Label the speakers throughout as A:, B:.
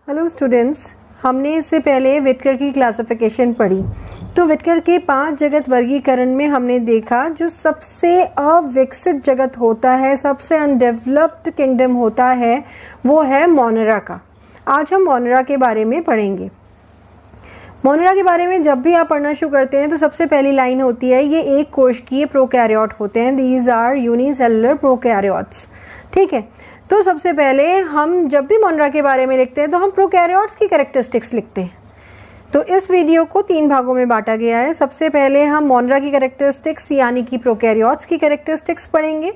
A: Hello students, हमने इससे पहले विटकर की क्लासिफिकेशन पढ़ी। तो विटकर के 5 जगत वर्गीकरण में हमने देखा जो सबसे अविकसित जगत होता है, सबसे अनडेवलप्ड किंगडम होता है, वो है मोनेरा का। आज हम मोनेरा के बारे में पढ़ेंगे। मोनेरा के बारे में जब भी आप पढ़ना शुरू करते हैं तो सबसे पहली लाइन होती है, ये एक कोशिकीय प्रोकैरियोट होते हैं। These are unicellular prokaryotes. ठीक है, तो सबसे पहले हम जब भी मोनेरा के बारे में लिखते हैं तो हम प्रोकैरियोट्स की कैरेक्टरिस्टिक्स लिखते हैं। तो इस वीडियो को 3 भागों में बांटा गया है। सबसे पहले हम मोनेरा की कैरेक्टरिस्टिक्स यानी कि प्रोकैरियोट्स की कैरेक्टरिस्टिक्स पढ़ेंगे।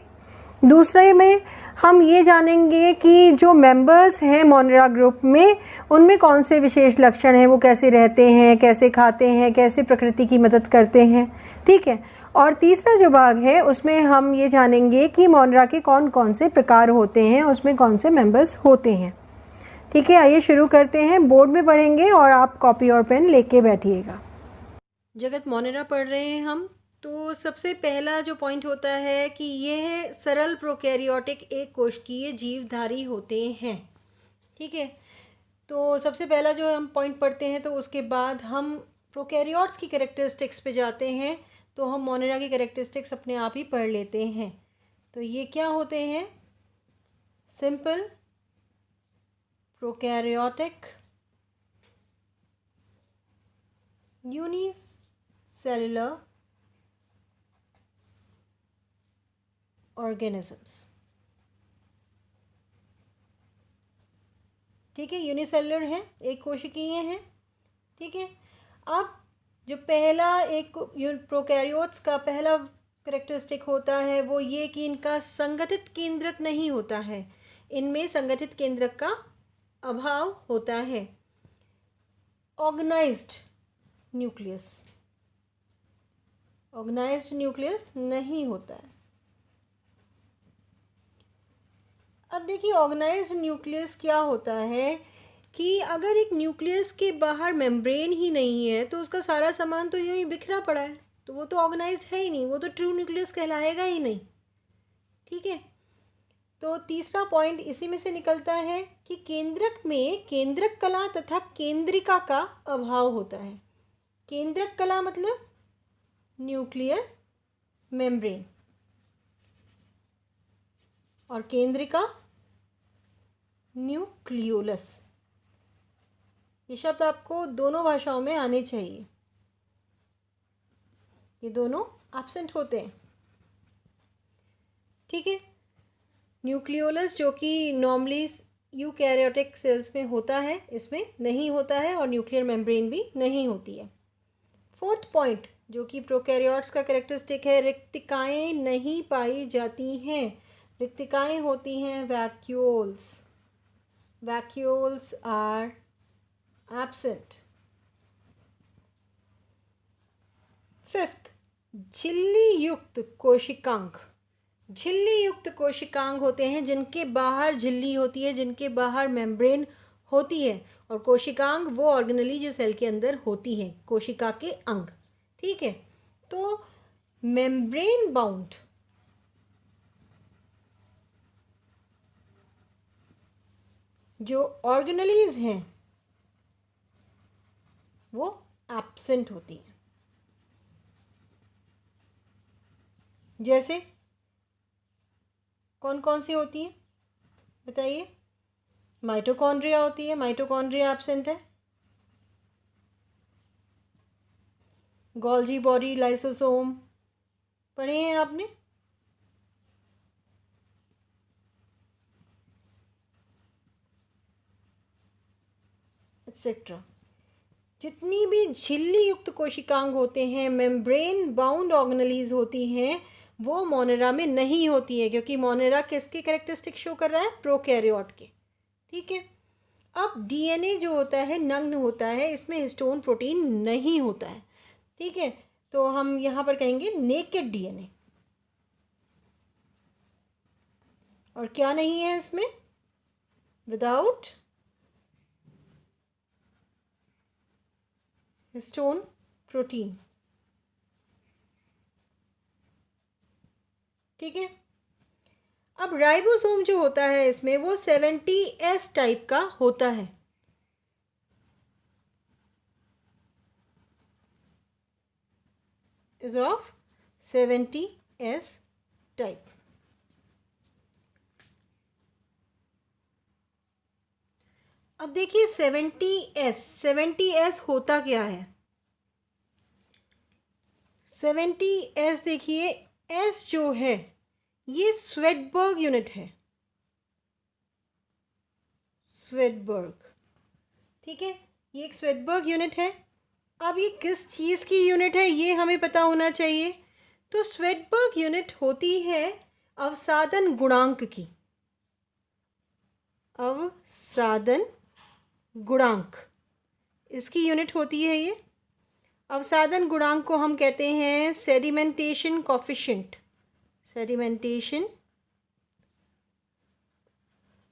A: दूसरे में हम ये जानेंगे कि जो मेंबर्स हैं मोनेरा ग्रुप में, उनमें कौन से विशेष लक्षण हैं, वो कैसे रहते हैं, कैसे खाते हैं, कैसे प्रकृति की मदद करते हैं। ठीक है, और तीसरा जो भाग है उसमें हम ये जानेंगे कि मोनेरा के कौन कौन से प्रकार होते हैं, उसमें कौन से मेंबर्स होते हैं। ठीक है, आइए शुरू करते हैं। बोर्ड में पढ़ेंगे और आप कॉपी और पेन लेके बैठिएगा। जगत मोनेरा पढ़ रहे हैं हम। तो सबसे पहला जो पॉइंट होता है कि यह सरल प्रोकैरियोटिक एक कोशिकीय जीवधारी होते हैं। ठीक है, तो सबसे पहला जो हम पॉइंट पढ़ते हैं तो उसके बाद हम प्रोकैरियोट्स की कैरेक्टरिस्टिक्स पे जाते हैं। तो हम मोनेरा की कैरेक्टरिस्टिक्स अपने आप ही पढ़ लेते हैं। तो ये क्या होते हैं? Simple prokaryotic unicellular organisms. ठीक है, यूनिसेलुलर हैं, एक कोशिकीय हैं। ठीक है, अब जो पहला एक प्रोकैरियोट्स का पहला कैरेक्टरिस्टिक होता है वो ये कि इनका संगठित केंद्रक नहीं होता है। इनमें संगठित केंद्रक का अभाव होता है। ऑर्गेनाइज्ड न्यूक्लियस नहीं होता है। अब देखिए, ऑर्गेनाइज्ड न्यूक्लियस क्या होता है कि अगर एक न्यूक्लियस के बाहर मेम्ब्रेन ही नहीं है तो उसका सारा सामान तो यूं ही बिखरा पड़ा है, तो वो तो ऑर्गेनाइज्ड है ही नहीं, वो तो ट्रू न्यूक्लियस कहलाएगा ही नहीं। ठीक है, तो तीसरा पॉइंट इसी में से निकलता है कि केंद्रक में केंद्रक कला तथा केंद्रिका का अभाव होता है। केंद्रक कला मतलब न्यूक्लियर मेम्ब्रेन, और केंद्रिका न्यूक्लियोलस। ये शब्द आपको दोनों भाषाओं में आने चाहिए, ये दोनों एब्सेंट होते हैं। ठीक है, न्यूक्लियोलस जो कि नॉर्मली यूकैरियोटिक सेल्स में होता है, इसमें नहीं होता है, और न्यूक्लियर मेम्ब्रेन भी नहीं होती है। फोर्थ पॉइंट जो कि प्रोकैरियोट्स का कैरेक्टरिस्टिक है, रिक्तिकाएं नहीं पाई जाती हैं। रिक्तिकाएं होती हैं vacuoles. Vacuoles are absent. Fifth, झिल्ली युक्त कोशिकांग। झिल्ली युक्त कोशिकांग होते हैं जिनके बाहर झिल्ली होती है, जिनके बाहर मेम्ब्रेन होती है, और कोशिकांग वो ऑर्गेनली जो सेल के अंदर होती है, कोशिका के अंग। ठीक है, तो मेम्ब्रेन बाउंड जो ऑर्गेनलीज हैं वो एब्सेंट होती हैं। जैसे कौन कौन सी होती हैं बताइए? माइटोकॉन्ड्रिया होती है, माइटोकॉन्ड्रिया एब्सेंट है। गोल्जी बॉडी, लाइसोसोम पढ़े हैं आपने? एक्सेट्रा। जितनी भी झिल्ली युक्त कोशिकांग होते हैं, मेम्ब्रेन बाउंड ऑर्गेनलीज होती हैं, वो मोनेरा में नहीं होती है, क्योंकि मोनेरा किसके कैरेक्टरिस्टिक शो कर रहा है? प्रोकैरियोट के। ठीक है, अब डीएनए जो होता है नग्न होता है, इसमें हिस्टोन प्रोटीन नहीं होता है। ठीक है, तो हम यहाँ पर कहेंगे नेकेड डीएनए। और क्या नहीं है इसमें? Without histone protein. ठीक है, अब राइबोसोम जो होता है इसमें वो 70S टाइप का होता है। is of 70s type. अब देखिए 70s होता क्या है। 70s देखिए, S जो है ये स्वेडबर्ग यूनिट है, स्वेडबर्ग, ठीक है, ये एक स्वेडबर्ग यूनिट है। अब ये किस चीज़ की यूनिट है ये हमें पता होना चाहिए। तो स्वेडबर्ग यूनिट होती है अवसादन गुणांक की, अवसादन गुणांक इसकी यूनिट होती है ये। अवसादन गुणांक को हम कहते हैं सेडिमेंटेशन कॉफिशिएंट, सेडिमेंटेशन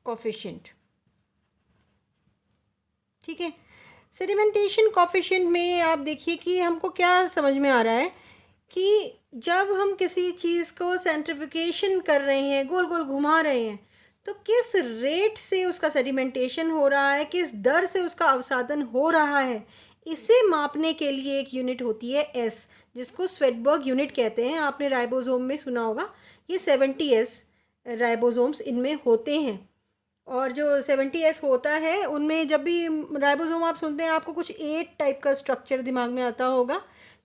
A: कॉफिशिएंट, ठीक है। सेडिमेंटेशन कॉफिशिएंट में आप देखिए कि हमको क्या समझ में आ रहा है कि जब हम किसी चीज़ को सेंट्रिफिकेशन कर रहे हैं, गोल गोल घुमा रहे हैं, तो किस रेट से उसका सेडिमेंटेशन हो रहा है, किस दर से उसका अवसादन हो रहा है, इसे मापने के लिए एक यूनिट होती है एस, जिसको स्वेडबर्ग यूनिट कहते हैं। आपने राइबोसोम में सुना होगा, ये 70s राइबोसोम्स इनमें होते हैं। और जो 70s होता है उनमें जब भी राइबोसोम आप सुनते हैं आपको कुछ 8 टाइप का स्ट्रक्चर दिमाग में आता होगा।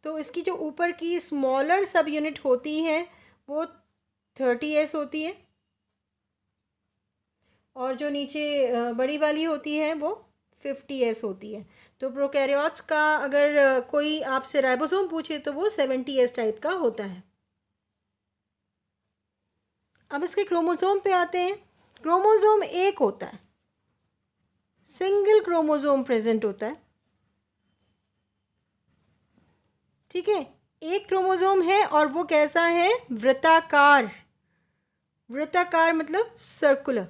A: तो इसकी जो ऊपर की स्मॉलर सब यूनिट होती है वो 30s होती है, और जो नीचे बड़ी वाली होती है वो 50s होती है। तो प्रोकैरियोट्स का अगर कोई आपसे राइबोसोम पूछे तो वो 70s टाइप का होता है। अब इसके क्रोमोसोम पे आते हैं। क्रोमोसोम एक होता है, सिंगल क्रोमोसोम प्रेजेंट होता है, ठीक है। एक क्रोमोसोम है और वो कैसा है, वृत्ताकार, वृत्ताकार मतलब सर्कुलर,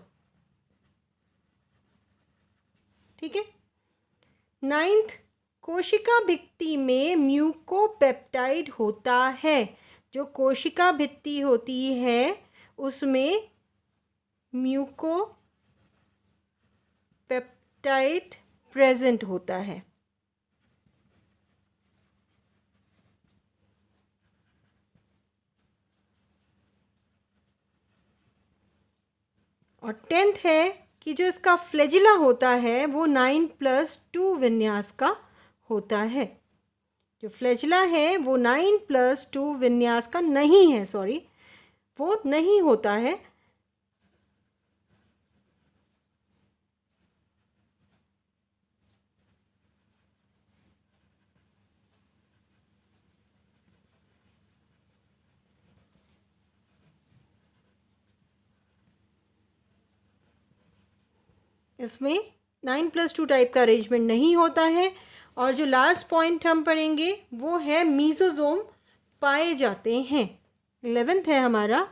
A: ठीक है। 9th कोशिका भित्ति में म्यूकोपेप्टाइड होता है। जो कोशिका भित्ति होती है उसमें म्यूकोपेप्टाइड प्रेजेंट होता है। और 10th है कि जो इसका फ्लैजिला होता है वो 9+2 विन्यास का होता है। जो फ्लैजिला है वो 9+2 विन्यास का नहीं है, सॉरी वो नहीं होता है। इसमें 9+2 टाइप का अरेंजमेंट नहीं होता है। और जो लास्ट पॉइंट हम पढ़ेंगे वो है मीसोजोम पाए जाते हैं। 11th है हमारा,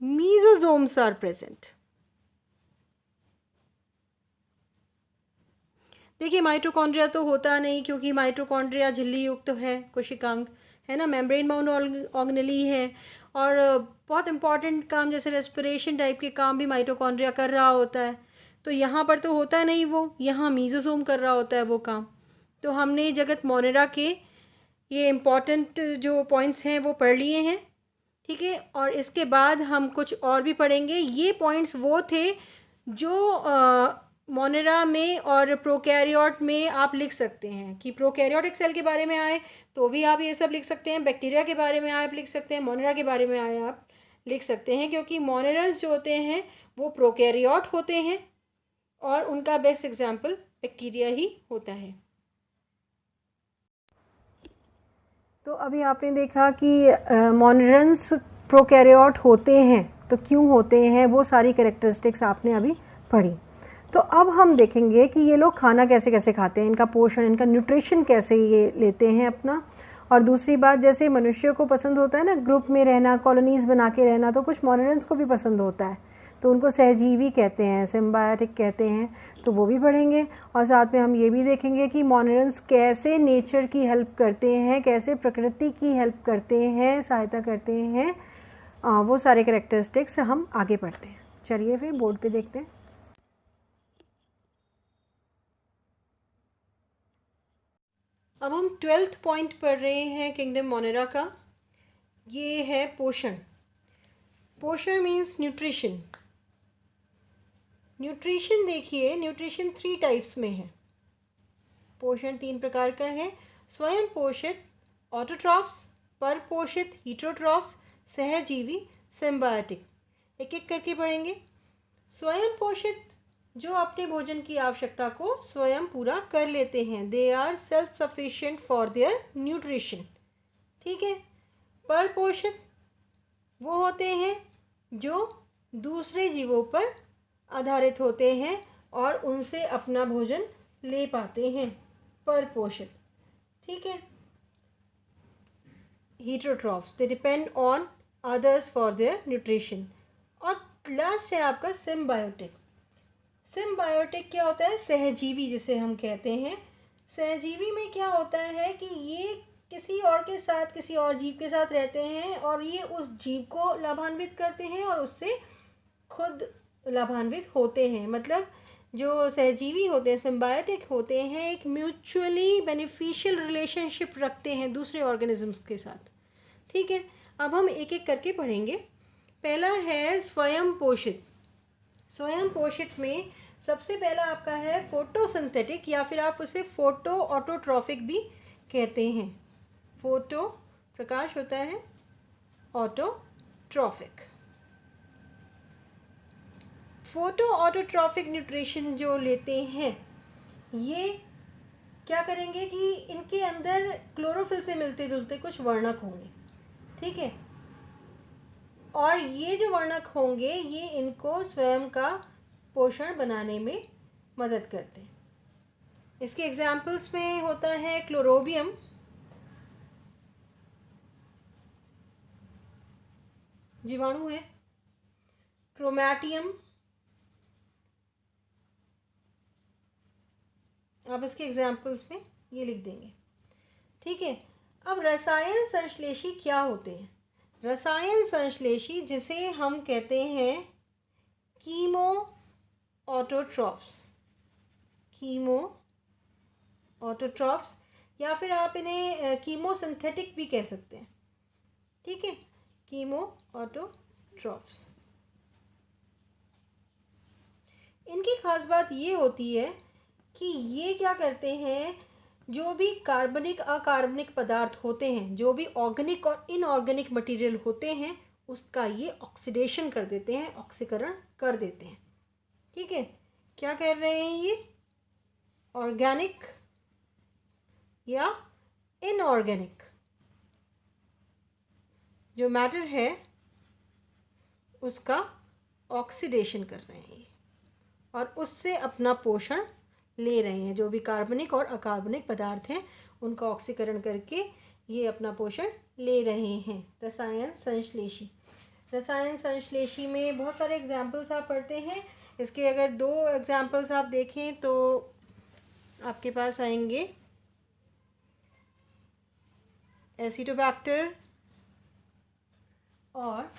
A: मीसोजोम्स आर प्रेजेंट। देखिए माइटोकॉन्ड्रिया तो होता नहीं, क्योंकि माइटोकॉन्ड्रिया झिल्ली युक्त तो है, कोशिकांग है ना, मेम्ब्रेन बाउंड ऑर्गेनेली है। और बहुत इंपॉर्टेंट काम जैसे रेस्पिरेशन टाइप के काम भी माइटोकॉन्ड्रिया कर रहा होता है। तो यहाँ पर तो होता नहीं वो, यहाँ मीसोसोम कर रहा होता है वो काम। तो हमने जगत मोनेरा के ये इम्पॉर्टेंट जो पॉइंट्स हैं वो पढ़ लिए हैं, ठीक है। और इसके बाद हम कुछ और भी पढ़ेंगे। ये पॉइंट्स वो थे जो मोनेरा में और प्रोकैरियोट में आप लिख सकते हैं कि प्रोकैरियोटिक सेल के बारे में आए तो भी आप ये सब लिख सकते हैं, बैक्टीरिया के बारे में आप लिख सकते हैं, मोनेरा के बारे में आए आप लिख सकते हैं, क्योंकि मोनेरल्स जो होते हैं वो प्रोकैरियोट होते हैं और उनका बेस्ट एग्जाम्पल बैक्टीरिया ही होता है। तो अभी आपने देखा कि मोनेरल्स प्रोकैरियोट होते हैं, तो क्यों होते हैं वो सारी कैरेक्टरिस्टिक्स आपने अभी पढ़ी। तो अब हम देखेंगे कि ये लोग खाना कैसे कैसे खाते हैं, इनका पोषण, इनका न्यूट्रिशन कैसे ये लेते हैं अपना। और दूसरी बात, जैसे मनुष्य को पसंद होता है ना ग्रुप में रहना, कॉलोनीज़ बना के रहना, तो कुछ मोनेरल्स को भी पसंद होता है, तो उनको सहजीवी कहते हैं, सिम्बायोटिक कहते हैं, तो वो भी पढ़ेंगे। और साथ में हम ये भी देखेंगे कि मोनेरल्स कैसे नेचर की हेल्प करते हैं, कैसे प्रकृति की हेल्प करते हैं, सहायता करते हैं, वो सारे कैरेक्टरिस्टिक्स हम आगे पढ़ते हैं। चलिए फिर बोर्ड पे देखते हैं। अब हम 12th पॉइंट पढ़ रहे हैं किंगडम मोनेरा का। ये है पोषण। पोषण मीन्स न्यूट्रिशन। न्यूट्रिशन देखिए, न्यूट्रिशन 3 टाइप्स में है। पोषण 3 प्रकार का है। स्वयं पोषित ऑटोट्रॉफ्स, पर पोषित हीटरोट्रॉफ्स, सहजीवी सिम्बायोटिक। एक एक करके पढ़ेंगे। स्वयं पोषित जो अपने भोजन की आवश्यकता को स्वयं पूरा कर लेते हैं, they are self sufficient for their nutrition. ठीक है। पर पोषित वो होते हैं जो दूसरे जीवों पर आधारित होते हैं और उनसे अपना भोजन ले पाते हैं, पर पोषित। ठीक है। Heterotrophs, they depend on others for their nutrition. और लास्ट है आपका सिम्बायोटिक। सिम्बायोटिक क्या होता है? सहजीवी जिसे हम कहते हैं। सहजीवी में क्या होता है कि ये किसी और के साथ, किसी और जीव के साथ रहते हैं और ये उस जीव को लाभान्वित करते हैं और उससे खुद लाभान्वित होते हैं। मतलब जो सहजीवी होते हैं, सिम्बायोटिक होते हैं, एक म्यूचुअली बेनिफिशियल रिलेशनशिप रखते हैं दूसरे ऑर्गेनिजम्स के साथ। ठीक है। अब हम एक एक करके पढ़ेंगे। पहला है स्वयं पोषित। स्वयं पोषित में सबसे पहला आपका है फोटोसिंथेटिक, या फिर आप उसे फोटो ऑटोट्रॉफिक भी कहते हैं। फोटो प्रकाश होता है, ऑटोट्रॉफिक। फोटो ऑटोट्रॉफिक न्यूट्रिशन जो लेते हैं, ये क्या करेंगे कि इनके अंदर क्लोरोफिल से मिलते जुलते कुछ वर्णक होंगे। ठीक है। और ये जो वर्णक होंगे ये इनको स्वयं का पोषण बनाने में मदद करते हैं। इसके एग्जाम्पल्स में होता है क्लोरोबियम, जीवाणु है, क्रोमैटियम, आप इसके एग्जाम्पल्स में ये लिख देंगे। ठीक है। अब रसायन संश्लेषी क्या होते हैं? रसायन संश्लेषी जिसे हम कहते हैं कीमो ऑटोट्रॉफ्स, कीमो ऑटोट्रॉफ्स, या फिर आप इन्हें कीमोसिंथेटिक भी कह सकते हैं। ठीक है। Chemo autotrophs. इनकी खास बात ये होती है कि ये क्या करते हैं, जो भी कार्बनिक अकार्बनिक पदार्थ होते हैं, जो भी ऑर्गेनिक और इनऑर्गेनिक मटेरियल होते हैं, उसका ये ऑक्सीडेशन कर देते हैं, ऑक्सीकरण कर देते हैं। ठीक है। क्या कर रहे हैं ये? ऑर्गेनिक या इनऑर्गेनिक जो मैटर है उसका ऑक्सीडेशन कर रहे हैं और उससे अपना पोषण ले रहे हैं। जो भी कार्बनिक और अकार्बनिक पदार्थ हैं उनका ऑक्सीकरण करके ये अपना पोषण ले रहे हैं। रसायन संश्लेषी। रसायन संश्लेषी में बहुत सारे एग्जाम्पल्स आप पढ़ते हैं। इसके अगर 2 एग्जाम्पल्स आप देखें तो आपके पास आएंगे एसिडोबैक्टर और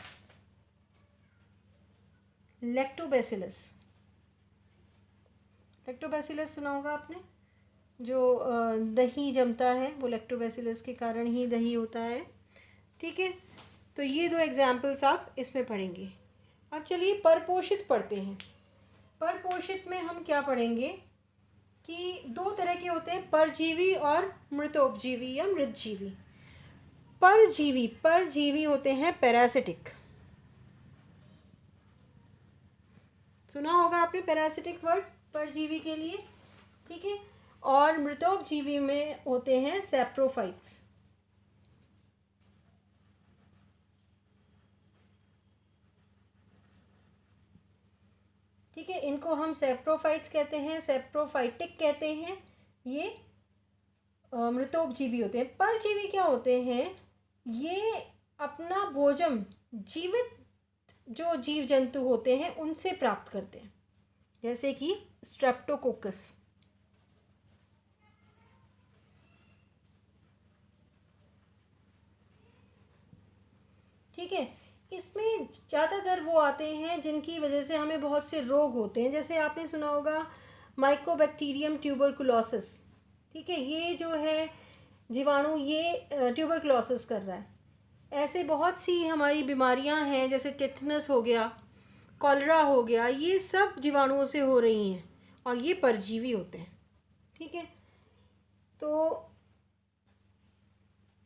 A: लैक्टोबैसिलस। लैक्टोबैसिलस सुना होगा आपने, जो दही जमता है वो लैक्टोबैसिलस के कारण ही दही होता है। ठीक है। तो ये 2 एग्जाम्पल्स आप इसमें पढ़ेंगे। अब चलिए परपोषित पढ़ते हैं। परपोषित में हम क्या पढ़ेंगे कि 2 तरह के होते हैं, परजीवी और मृतोपजीवी या मृतजीवी। परजीवी होते हैं पैरासिटिक। सुना होगा आपने पैरासिटिक वर्ड परजीवी के लिए। ठीक है। और मृतोपजीवी में होते हैं सैप्रोफाइट्स। ठीक है। इनको हम सैप्रोफाइट्स कहते हैं, सैप्रोफाइटिक कहते हैं। ये मृतोपजीवी होते हैं। परजीवी क्या होते हैं? ये अपना भोजन जीवित जो जीव जंतु होते हैं उनसे प्राप्त करते हैं, जैसे कि स्ट्रेप्टोकोकस। ठीक है। इसमें ज़्यादातर वो आते हैं जिनकी वजह से हमें बहुत से रोग होते हैं। जैसे आपने सुना होगा माइकोबैक्टीरियम ट्यूबरकुलोसिस। ठीक है। ये जो है जीवाणु ये ट्यूबरक्लोसिस कर रहा है। ऐसे बहुत सी हमारी बीमारियां हैं, जैसे टिटनस हो गया, कॉलरा हो गया, ये सब जीवाणुओं से हो रही हैं और ये परजीवी होते हैं। ठीक है, तो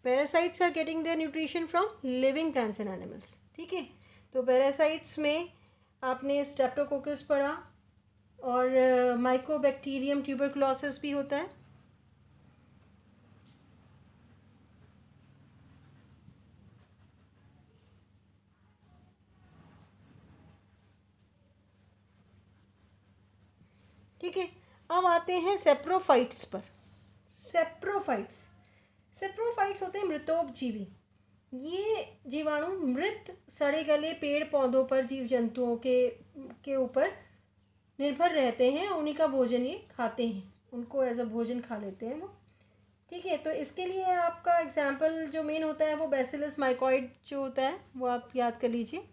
A: parasites are getting their nutrition from living plants and animals. ठीक है, तो पैरासाइट्स में आपने स्ट्रेप्टोकोकस पढ़ा और माइकोबैक्टीरियम ट्यूबरक्लोसिस भी होता है। ठीक है, अब आते हैं सेप्रोफाइट्स पर। सेप्रोफाइट्स होते हैं मृतोपजीवी। ये जीवाणु मृत सड़े गले पेड़ पौधों पर, जीव जंतुओं के ऊपर निर्भर रहते हैं, उन्हीं का भोजन ये खाते हैं, उनको एज अ भोजन खा लेते हैं वो। ठीक है, तो इसके लिए आपका एग्जाम्पल जो मेन होता है वो बैसिलस माइकोइड जो होता है वो आप याद कर लीजिए।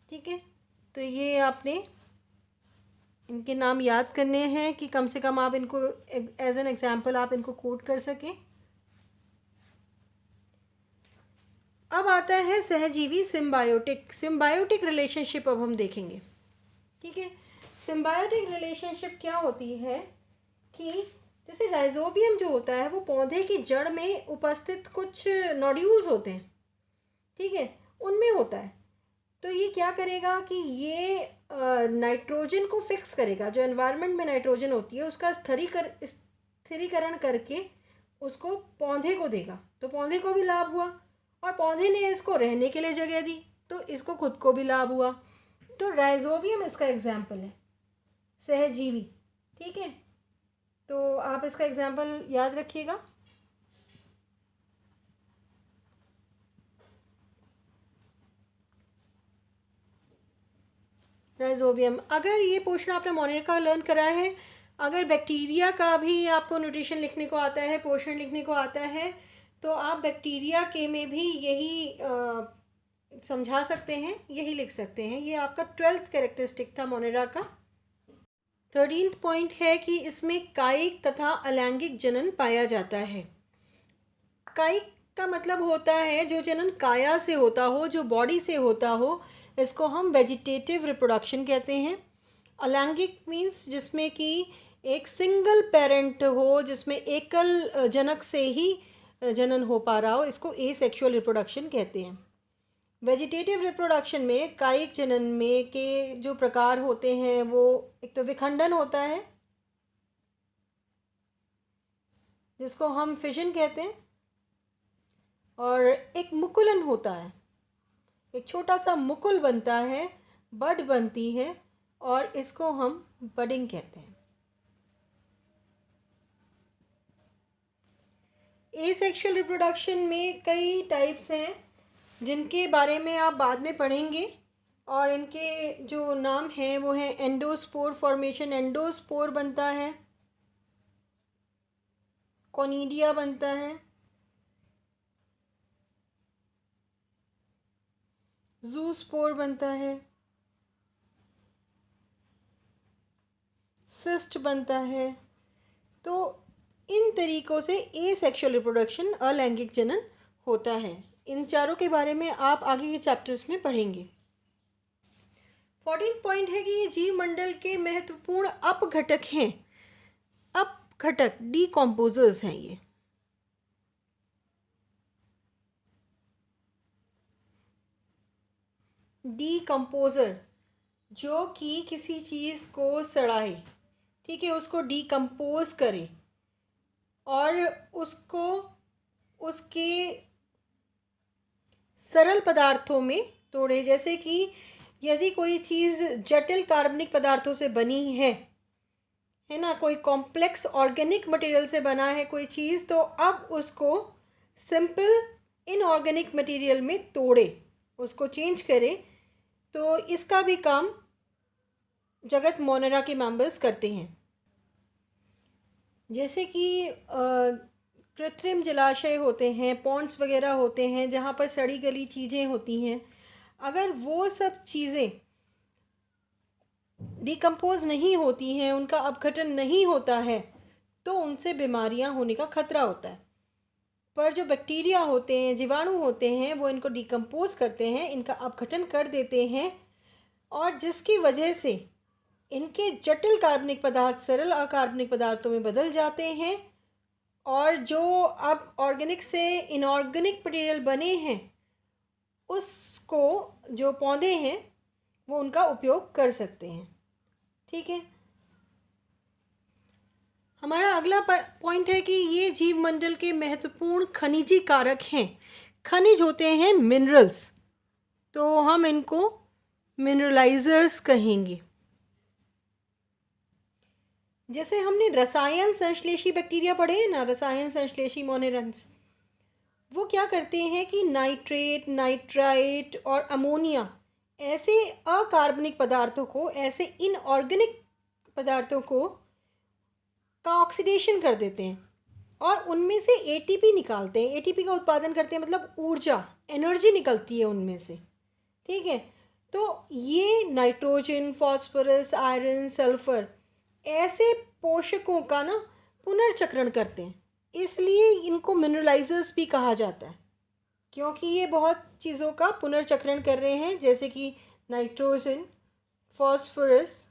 A: ठीक है, तो ये आपने इनके नाम याद करने हैं कि कम से कम आप इनको एज एन एग्जाम्पल आप इनको कोट कर सकें। अब आता है सहजीवी सिम्बायोटिक रिलेशनशिप अब हम देखेंगे। ठीक है, सिम्बायोटिक रिलेशनशिप क्या होती है कि जैसे राइजोबियम जो होता है वो पौधे की जड़ में उपस्थित कुछ नोड्यूल्स होते हैं। ठीक है, उनमें होता है, तो ये क्या करेगा कि ये नाइट्रोजन को फिक्स करेगा, जो एनवायरनमेंट में नाइट्रोजन होती है उसका स्थिरीकरण करके उसको पौधे को देगा, तो पौधे को भी लाभ हुआ और पौधे ने इसको रहने के लिए जगह दी तो इसको खुद को भी लाभ हुआ। तो राइजोबियम इसका एग्जाम्पल है, सहजीवी। ठीक है, तो आप इसका एग्जाम्पल याद रखिएगा। राइजोबियम, अगर ये पोर्शन आपने मोनिटर का लर्न करा है, अगर बैक्टीरिया का भी आपको न्यूट्रिशन लिखने को आता है, पोषण लिखने को आता है, तो आप बैक्टीरिया के में भी यही समझा सकते हैं, यही लिख सकते हैं। ये आपका 12th कैरेक्टरिस्टिक था मोनेरा का। 13th पॉइंट है कि इसमें कायिक तथा अलैंगिक जनन पाया जाता है। कायिक का मतलब होता है जो जनन काया से होता हो, जो बॉडी से होता हो, इसको हम वेजिटेटिव रिप्रोडक्शन कहते हैं। अलैंगिक मीन्स जिसमें कि एक सिंगल पेरेंट हो, जिसमें एकल जनक से ही जनन हो पा रहा हो, इसको एसेक्सुअल रिप्रोडक्शन कहते हैं। वेजिटेटिव रिप्रोडक्शन में कायिक जनन में के जो प्रकार होते हैं वो एक तो विखंडन होता है जिसको हम फिजन कहते हैं, और एक मुकुलन होता है, एक छोटा सा मुकुल बनता है, बड बनती है और इसको हम बडिंग कहते हैं। एसेक्सुअल रिप्रोडक्शन में कई टाइप्स हैं जिनके बारे में आप बाद में पढ़ेंगे, और इनके जो नाम हैं वो हैं एंडोस्पोर फॉर्मेशन, एंडोस्पोर बनता है, कोनिडिया बनता है, जूस्पोर बनता है, सिस्ट बनता है। तो इन तरीक़ों से एसेक्सुअल रिप्रोडक्शन, अलैंगिक जनन होता है। इन चारों के बारे में आप आगे के चैप्टर्स में पढ़ेंगे। 14th पॉइंट है कि ये जीव मंडल के महत्वपूर्ण अपघटक हैं। अपघटक डीकम्पोजर्स हैं ये। डीकम्पोजर जो कि किसी चीज़ को सड़ाए, ठीक है, उसको डीकम्पोज करे और उसको उसके सरल पदार्थों में तोड़े। जैसे कि यदि कोई चीज़ जटिल कार्बनिक पदार्थों से बनी है ना, कोई कॉम्प्लेक्स ऑर्गेनिक मटेरियल से बना है कोई चीज़, तो अब उसको सिंपल इनऑर्गेनिक मटेरियल में तोड़े, उसको चेंज करे। तो इसका भी काम जगत मोनेरा के मेंबर्स करते हैं। जैसे कि कृत्रिम जलाशय होते हैं, पॉन्ड्स वगैरह होते हैं जहाँ पर सड़ी गली चीज़ें होती हैं, अगर वो सब चीज़ें डिकम्पोज नहीं होती हैं, उनका अपघटन नहीं होता है, तो उनसे बीमारियां होने का खतरा होता है। पर जो बैक्टीरिया होते हैं, जीवाणु होते हैं, वो इनको डिकम्पोज करते हैं, इनका अपघटन कर देते हैं, और जिसकी वजह से इनके जटिल कार्बनिक पदार्थ सरल अकार्बनिक पदार्थों में बदल जाते हैं, और जो अब ऑर्गेनिक से इनऑर्गेनिक मटेरियल बने हैं उसको जो पौधे हैं वो उनका उपयोग कर सकते हैं। ठीक है, हमारा अगला पॉइंट है कि ये जीव मंडल के महत्वपूर्ण खनिजी कारक हैं। खनिज होते हैं मिनरल्स, तो हम इनको मिनरलाइजर्स कहेंगे। जैसे हमने रसायन संश्लेषी बैक्टीरिया पढ़े हैं ना, रसायन संश्लेषी मोनेरन्स, वो क्या करते हैं कि नाइट्रेट, नाइट्राइट और अमोनिया ऐसे अकार्बनिक पदार्थों को, ऐसे इनऑर्गेनिक पदार्थों को का ऑक्सीडेशन कर देते हैं और उनमें से एटीपी निकालते हैं। एटीपी का उत्पादन करते हैं, मतलब ऊर्जा, एनर्जी निकलती है उनमें से। ठीक है, तो ये नाइट्रोजन, फॉस्फोरस, आयरन, सल्फर ऐसे पोषकों का ना पुनर्चक्रण करते हैं, इसलिए इनको मिनरलाइजर्स भी कहा जाता है, क्योंकि ये बहुत चीज़ों का पुनर्चक्रण कर रहे हैं, जैसे कि nitrogen, phosphorus,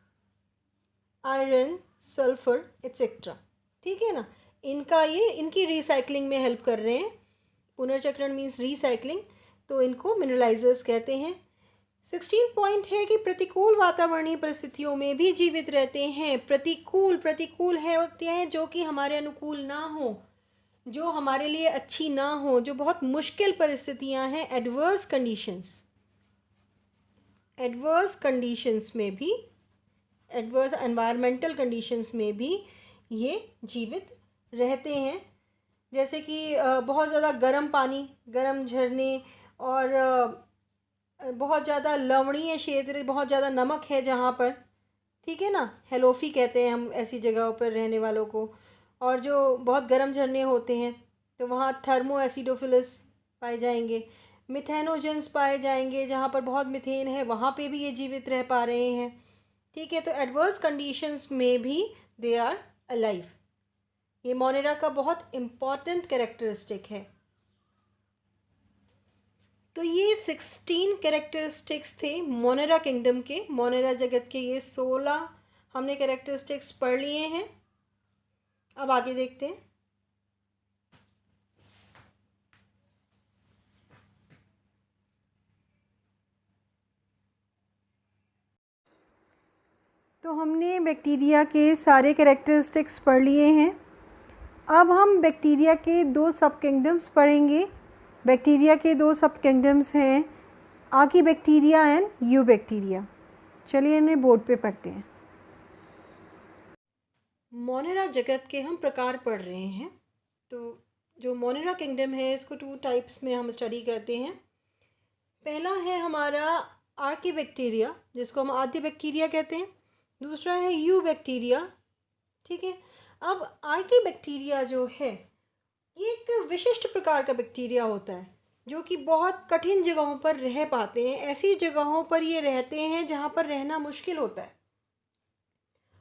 A: iron, sulphur etcetera. ठीक है ना, इनकी रिसाइकलिंग में हेल्प कर रहे हैं। पुनर्चक्रण मीन्स रिसाइकलिंग, तो इनको मिनरलाइजर्स कहते हैं। 16 पॉइंट है कि प्रतिकूल वातावरणीय परिस्थितियों में भी जीवित रहते हैं। प्रतिकूल है होते हैं जो कि हमारे अनुकूल ना हो, जो हमारे लिए अच्छी ना हो, जो बहुत मुश्किल परिस्थितियां हैं, एडवर्स कंडीशंस में भी, एडवर्स एनवायरमेंटल कंडीशंस में भी ये जीवित रहते हैं। जैसे कि बहुत ज़्यादा गर्म पानी, गर्म झरने, और बहुत ज़्यादा लवणीय क्षेत्र, बहुत ज़्यादा नमक है जहाँ पर, ठीक है ना, हेलोफी कहते हैं हम ऐसी जगहों पर रहने वालों को। और जो बहुत गर्म झरने होते हैं तो वहाँ थर्मो एसिडोफिलस पाए जाएंगे, मिथेनोजेंस पाए जाएंगे, जहाँ पर बहुत मिथेन है वहाँ पे भी ये जीवित रह पा रहे हैं। ठीक है, तो एडवर्स कंडीशंस में भी दे आर अलाइव। ये मोनेरा का बहुत इम्पॉर्टेंट कैरेक्टरिस्टिक है। तो ये 16 कैरेक्टरिस्टिक्स थे मोनेरा किंगडम के, मोनेरा जगत के। ये 16 हमने कैरेक्टरिस्टिक्स पढ़ लिए हैं। अब आगे देखते हैं। तो हमने बैक्टीरिया के सारे कैरेक्टरिस्टिक्स पढ़ लिए हैं। अब हम बैक्टीरिया के 2 सब किंगडम्स पढ़ेंगे। बैक्टीरिया के 2 सब किंगडम्स हैं आर्कीबैक्टीरिया एंड यूबैक्टीरिया। चलिए इन्हें बोर्ड पे पढ़ते हैं। मोनेरा जगत के हम प्रकार पढ़ रहे हैं। तो जो मोनेरा किंगडम है इसको 2 टाइप्स में हम स्टडी करते हैं। पहला है हमारा आर्कीबैक्टीरिया, जिसको हम आद्य बैक्टीरिया कहते हैं। दूसरा है यूबैक्टीरिया। ठीक है, अब आर्कीबैक्टीरिया जो है ये एक विशिष्ट प्रकार का बैक्टीरिया होता है जो कि बहुत कठिन जगहों पर रह पाते हैं। ऐसी जगहों पर ये रहते हैं जहाँ पर रहना मुश्किल होता है।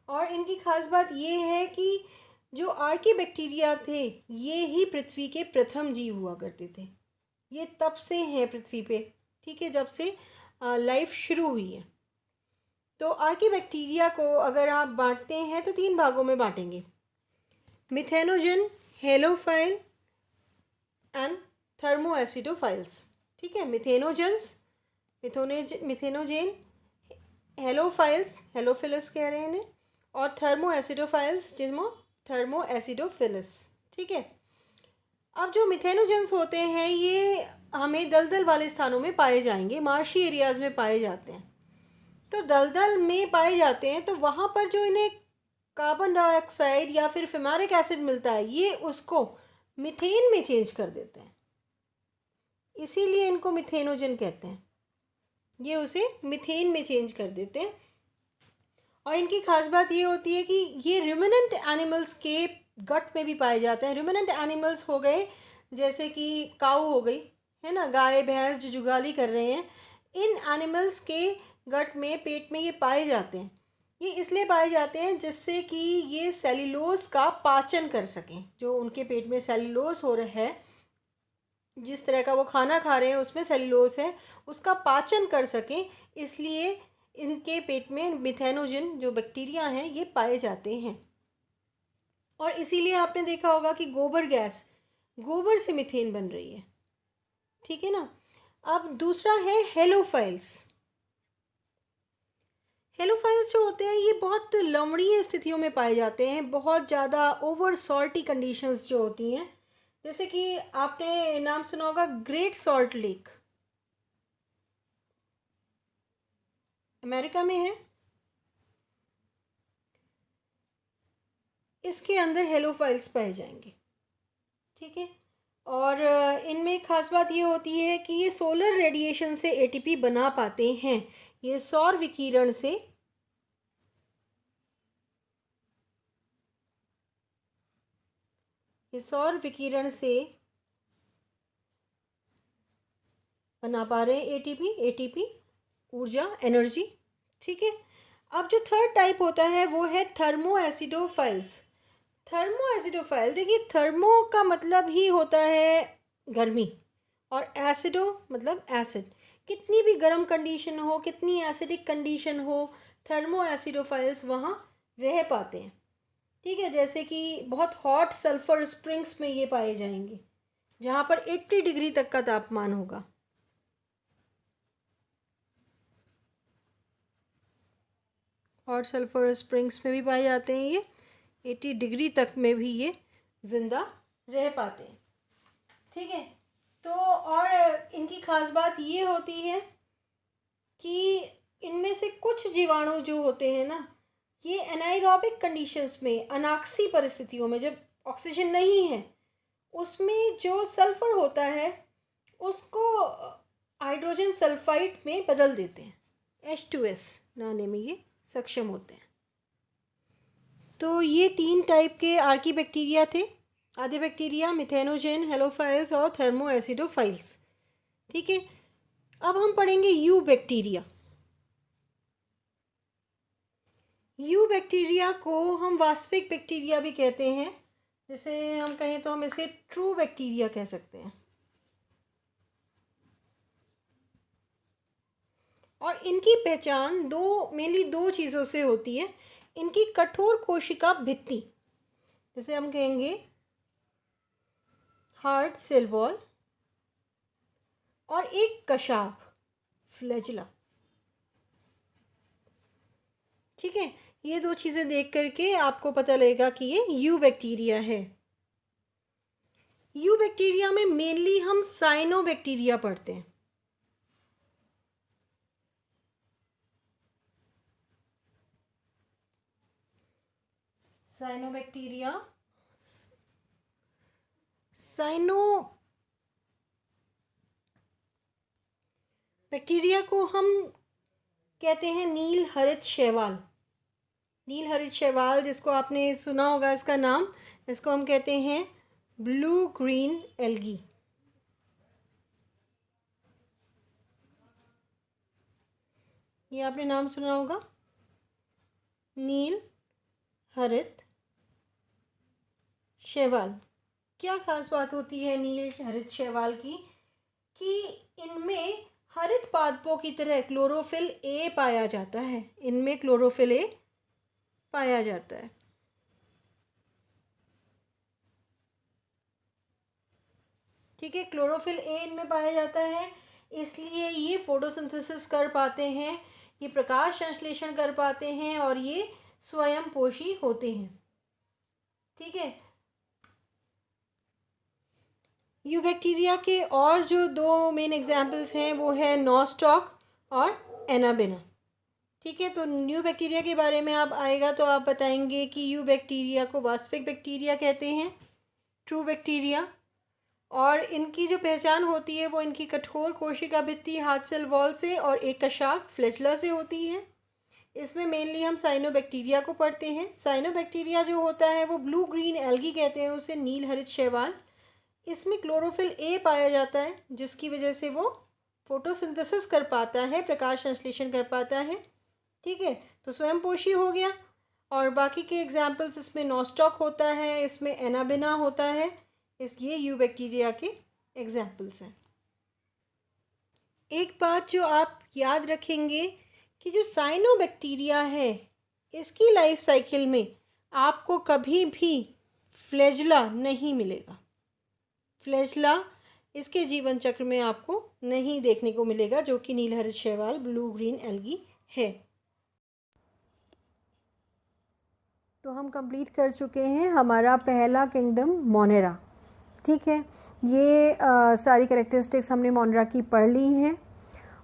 A: और इनकी खास बात ये है कि जो आर्कीबैक्टीरिया थे ये ही पृथ्वी के प्रथम जीव हुआ करते थे। ये तब से हैं पृथ्वी पे, ठीक है, जब से लाइफ शुरू हुई है। तो आर्कीबैक्टीरिया को अगर आप बांटते हैं तो 3 भागों में बांटेंगे, मिथेनोजन, हेलोफाइल एंड थर्मोएसिडोफाइल्स। ठीक है, मिथेनोजेन, हेलोफाइल्स, हेलोफिलस कह रहे हैं इन्हें, और थर्मोएसिडोफाइल्स जिसमें थर्मोएसिडोफिलस। ठीक है, अब जो मिथेनोजेंस होते हैं ये हमें दलदल वाले स्थानों में पाए जाएंगे, मार्शी एरियाज़ में पाए जाते हैं। तो दलदल में पाए जाते हैं तो वहाँ पर जो इन्हें कार्बन डाइऑक्साइड या फिर फिमारिक एसिड मिलता है ये उसको मीथेन में चेंज कर देते हैं, इसीलिए इनको मिथेनोजन कहते हैं। ये उसे मीथेन में चेंज कर देते हैं। और इनकी खास बात ये होती है कि ये रूमिनेंट एनिमल्स के गट में भी पाए जाते हैं। रूमिनेंट एनिमल्स हो गए जैसे कि काऊ हो गई, है ना, गाय भैंस जो जुगाली कर रहे हैं, इन एनिमल्स के गट में, पेट में ये पाए जाते हैं। ये इसलिए पाए जाते हैं जिससे कि ये सेल्यूलोज का पाचन कर सकें। जो उनके पेट में सेल्यूलोज हो रहा है, जिस तरह का वो खाना खा रहे हैं उसमें सेल्यूलोज है, उसका पाचन कर सकें, इसलिए इनके पेट में मिथेनोजन जो बैक्टीरिया हैं ये पाए जाते हैं। और इसीलिए आपने देखा होगा कि गोबर गैस, गोबर से मीथेन बन रही है। ठीक है ना। अब दूसरा है हेलोफाइल्स। हेलोफाइल्स जो होते हैं ये बहुत लवणीय स्थितियों में पाए जाते हैं, बहुत ज़्यादा ओवर सॉल्टी कंडीशंस जो होती हैं। जैसे कि आपने नाम सुना होगा ग्रेट सॉल्ट लेक, अमेरिका में है। इसके अंदर हेलोफाइल्स पाए जाएंगे। ठीक है। और इनमें खास बात ये होती है कि ये सोलर रेडिएशन से एटीपी बना पाते हैं। ये सौर विकिरण से बना पा रहे हैं एटीपी ऊर्जा, एनर्जी। ठीक है। अब जो थर्ड टाइप होता है वो है थर्मो एसिडोफाइल्स। थर्मो एसिडोफाइल, देखिए थर्मो का मतलब ही होता है गर्मी, और एसिडो मतलब एसिड। कितनी भी गर्म कंडीशन हो, कितनी एसिडिक कंडीशन हो, थर्मो एसिडोफाइल्स वहाँ रह पाते हैं। ठीक है। जैसे कि बहुत हॉट सल्फर स्प्रिंग्स में ये पाए जाएंगे जहाँ पर 80 डिग्री तक का तापमान होगा। हॉट सल्फर स्प्रिंग्स में भी पाए जाते हैं ये, 80 डिग्री तक में भी ये ज़िंदा रह पाते हैं। ठीक है। तो और इनकी खास बात ये होती है कि इनमें से कुछ जीवाणु जो होते हैं ना, ये एनाइरोबिक कंडीशंस में, अनाक्सी परिस्थितियों में, जब ऑक्सीजन नहीं है उसमें जो सल्फर होता है उसको हाइड्रोजन सल्फाइड में बदल देते हैं, H2S लाने में ये सक्षम होते हैं। तो ये 3 टाइप के आर्की बैक्टीरिया थे, आधे बैक्टीरिया, मिथेनोजन, हेलोफाइल्स और थर्मो एसिडोफाइल्स। ठीक है। अब हम पढ़ेंगे यू बैक्टीरिया। यू बैक्टीरिया को हम वास्तविक बैक्टीरिया भी कहते हैं। जैसे हम कहें तो हम इसे ट्रू बैक्टीरिया कह सकते हैं। और इनकी पहचान मेनली दो चीज़ों से होती है। इनकी कठोर कोशिका भित्ति, जैसे हम कहेंगे हार्ड सेल वॉल, और एक कशाप, फ्लैजिला। ठीक है। ये दो चीज़ें देख करके आपको पता लगेगा कि ये यू बैक्टीरिया है। यू बैक्टीरिया में मेनली हम साइनोबैक्टीरिया पढ़ते हैं। साइनोबैक्टीरिया, बैक्टीरिया को हम कहते हैं नील हरित शैवाल। नील हरित शैवाल, जिसको आपने सुना होगा इसका नाम, इसको हम कहते हैं ब्लू ग्रीन एल्गी। ये आपने नाम सुना होगा, नील हरित शैवाल। क्या खास बात होती है नील हरित शैवाल की कि इनमें हरित पादपों की तरह क्लोरोफिल ए पाया जाता है। इनमें क्लोरोफिल ए पाया जाता है। ठीक है। क्लोरोफिल ए इनमें पाया जाता है, इसलिए ये फोटोसिंथेसिस कर पाते हैं, ये प्रकाश संश्लेषण कर पाते हैं, और ये स्वयं पोषी होते हैं। ठीक है। यू बैक्टीरिया के और जो 2 मेन एग्जाम्पल्स हैं वो है नॉस्टॉक और एनाबेना। ठीक है। तो न्यू बैक्टीरिया के बारे में आप आएगा तो आप बताएंगे कि यू बैक्टीरिया को वास्तविक बैक्टीरिया कहते हैं, ट्रू बैक्टीरिया। और इनकी जो पहचान होती है वो इनकी कठोर कोशिका भित्ति हार्ड सेल वॉल से और एक कशाक फ्लैजिला से होती है। इसमें मेनली हम साइनोबैक्टीरिया को पढ़ते हैं। साइनोबैक्टीरिया जो होता है वो ब्लू ग्रीन एल्गी कहते हैं उसे, नील हरित शैवाल। इसमें क्लोरोफिल ए पाया जाता है, जिसकी वजह से वो फोटोसिंथेसिस कर पाता है, प्रकाश संश्लेषण कर पाता है। ठीक है, तो स्वयंपोषी हो गया। और बाकी के एग्जाम्पल्स इसमें नॉस्टॉक होता है, इसमें एनाबिना होता है, ये यूबैक्टीरिया के एग्जाम्पल्स हैं। एक बात जो आप याद रखेंगे कि जो साइनोबैक्टीरिया है इसकी लाइफ साइकिल में आपको कभी भी फ्लैजेला नहीं मिलेगा। फ्लैजेला इसके जीवन चक्र में आपको नहीं देखने को मिलेगा, जो कि नीलहरित शैवाल ब्लू ग्रीन एल्गी है। तो हम कंप्लीट कर चुके हैं हमारा पहला किंगडम मोनेरा। ठीक है, ये सारी कैरेक्टरिस्टिक्स हमने मोनेरा की पढ़ ली हैं।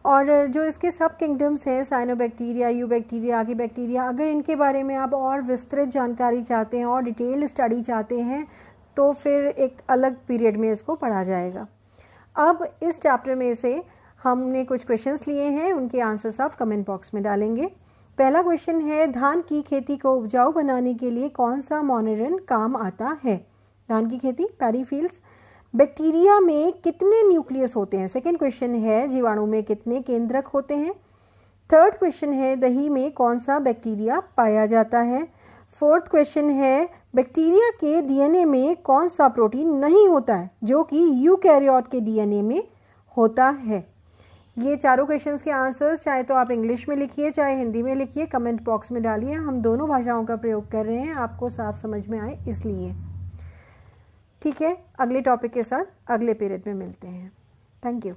A: और जो इसके सब किंगडम्स हैं, साइनोबैक्टीरिया, यूबैक्टीरिया, आर्कीबैक्टीरिया, अगर इनके बारे में आप और विस्तृत जानकारी चाहते हैं और डिटेल्ड स्टडी चाहते हैं तो फिर एक अलग पीरियड में इसको पढ़ा जाएगा। अब इस चैप्टर में से हमने कुछ क्वेश्चंस लिए हैं, उनके आंसर्स आप कमेंट बॉक्स में डालेंगे। पहला क्वेश्चन है, धान की खेती को उपजाऊ बनाने के लिए कौन सा मोनेरन काम आता है? धान की खेती, पैडी फील्ड्स। बैक्टीरिया में कितने न्यूक्लियस होते हैं? सेकेंड क्वेश्चन है, जीवाणु में कितने केंद्रक होते हैं? थर्ड क्वेश्चन है, दही में कौन सा बैक्टीरिया पाया जाता है? फोर्थ क्वेश्चन है, बैक्टीरिया के डीएनए में कौन सा प्रोटीन नहीं होता है जो कि यूकैरियोट के डीएनए में होता है? ये चारों क्वेश्चंस के आंसर्स चाहे तो आप इंग्लिश में लिखिए चाहे हिंदी में लिखिए, कमेंट बॉक्स में डालिए। हम दोनों भाषाओं का प्रयोग कर रहे हैं, आपको साफ समझ में आए इसलिए। ठीक है, अगले टॉपिक के साथ अगले पीरियड में मिलते हैं। Thank you.